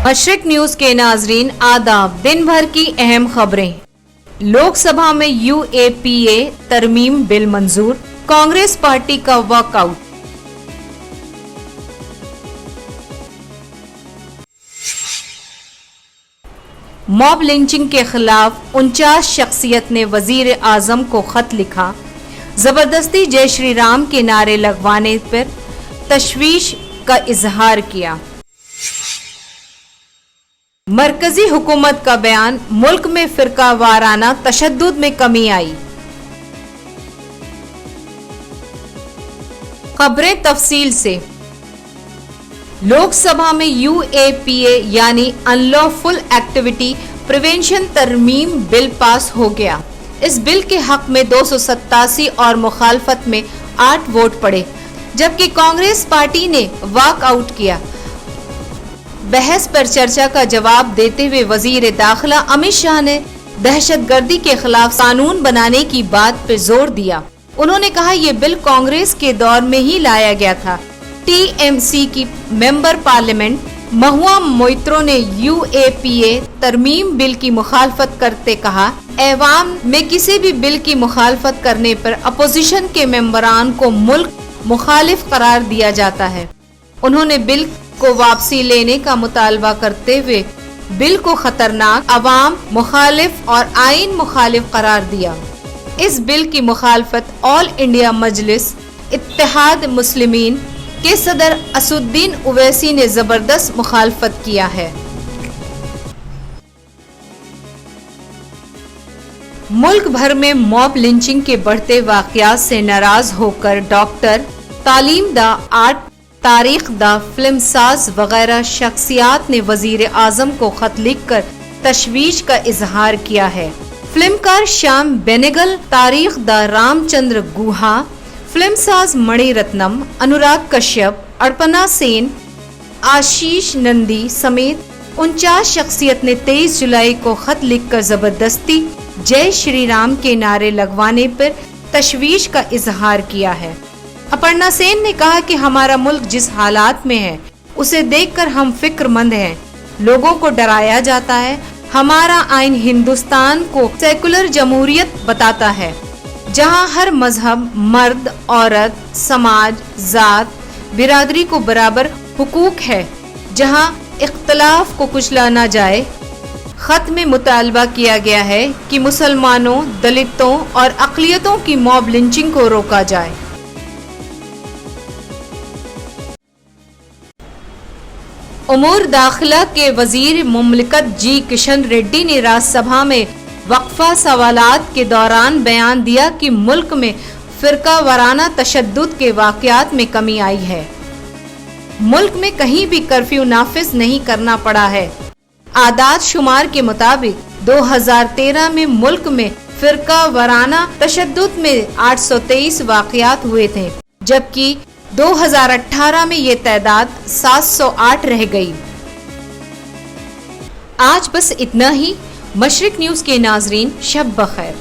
मशरिक news के नाजरीन आदाब। दिन भर की अहम खबरें। लोकसभा में यूएपीए तरमीम बिल मंजूर, कांग्रेस पार्टी का वॉकआउट। मॉब लिंचिंग के खिलाफ 49 शख्सियत ने वजीर आजम को खत लिखा। जबरदस्ती जय श्री राम के नारे लगवाने पर तशवीश का इजहार किया। मरकजी हुकूमत का बयान, मुल्क में फिरका वाराना तशद्दुद में कमी आई। खबरें तफसील से। लोकसभा में यूएपीए यानी अनलॉफुल एक्टिविटी प्रिवेंशन तरमीम बिल पास हो गया। इस बिल के हक में 287 और मुखालफत में 8 वोट पड़े, जबकि कांग्रेस पार्टी ने वॉकआउट किया। बहस पर चर्चा का जवाब देते हुए वजीर दाखिला अमित शाह ने दहशतगर्दी के खिलाफ कानून बनाने की बात पर जोर दिया। उन्होंने कहा यह बिल कांग्रेस के दौर में ही लाया गया था। टीएमसी की मेंबर पार्लियामेंट महुआ मोइत्रो ने यूएपीए तरमीम बिल की मुखालफत करते कहा, ऐवाम में किसी भी बिल की मुखालफत करने पर अपोजिशन के मेंबरान को मुल्क मुखालिफ करार दिया जाता है। उन्होंने बिल को वापसी लेने का मुतालबा करते हुए बिल को खतरनाक, अवाम मुखालिफ और आइन मुखालिफ करार दिया। इस बिल की मुखालफत ऑल इंडिया मजलिस इत्तेहाद मुस्लिमीन के सदर असुद्दीन ओवैसी ने जबरदस्त मुखालफत किया है। मुल्क भर में मॉब लिंचिंग के बढ़ते वाकयात से नाराज होकर डॉक्टर, तालीम दा, आर्ट, तारीख दा, फिल्म साज वगैरह शख्सियात ने वजीर आजम को खत लिखकर तशवीश का इजहार किया है। फिल्मकार श्याम बेनेगल, तारीख दा रामचंद्र गुहा, फिल्म साज मणिरत्नम, अनुराग कश्यप, अर्पणा सेन, आशीष नंदी समेत 49 शख्सियत ने 23 जुलाई को खत लिखकर जबरदस्ती जय श्री राम के नारे लगवाने पर तशवीश का इजहार किया है। अर्पणा सेन ने कहा कि हमारा मुल्क जिस हालात में है उसे देखकर हम फिक्रमंद हैं। लोगों को डराया जाता है। हमारा आइन हिंदुस्तान को सेकुलर जमहूरियत बताता है, जहां हर मजहब, मर्द, औरत, समाज, जात, बिरादरी को बराबर हुकूक है, जहां इख्तलाफ को कुचला न जाए। खत में मुतालबा किया गया है कि मुसलमानों, दलितों और अक़लियतों की मॉब लिंचिंग को रोका जाए। उमूर दाखिला के वजीर मुमलिकत जी किशन रेड्डी ने राज्यसभा में वक्फा सवालात के दौरान बयान दिया कि मुल्क में फिरका वाराना तशद्दुद के वाकयात में कमी आई है। मुल्क में कहीं भी कर्फ्यू नाफिज नहीं करना पड़ा है। आदाद शुमार के मुताबिक 2013 में मुल्क में फिरका वाराना तशद्दुद में 823 वाकयात हुए थे, जबकि 2018 में ये तादाद 708 रह गई। आज बस इतना ही। मशरिक न्यूज के नाजरीन, शब बखैर।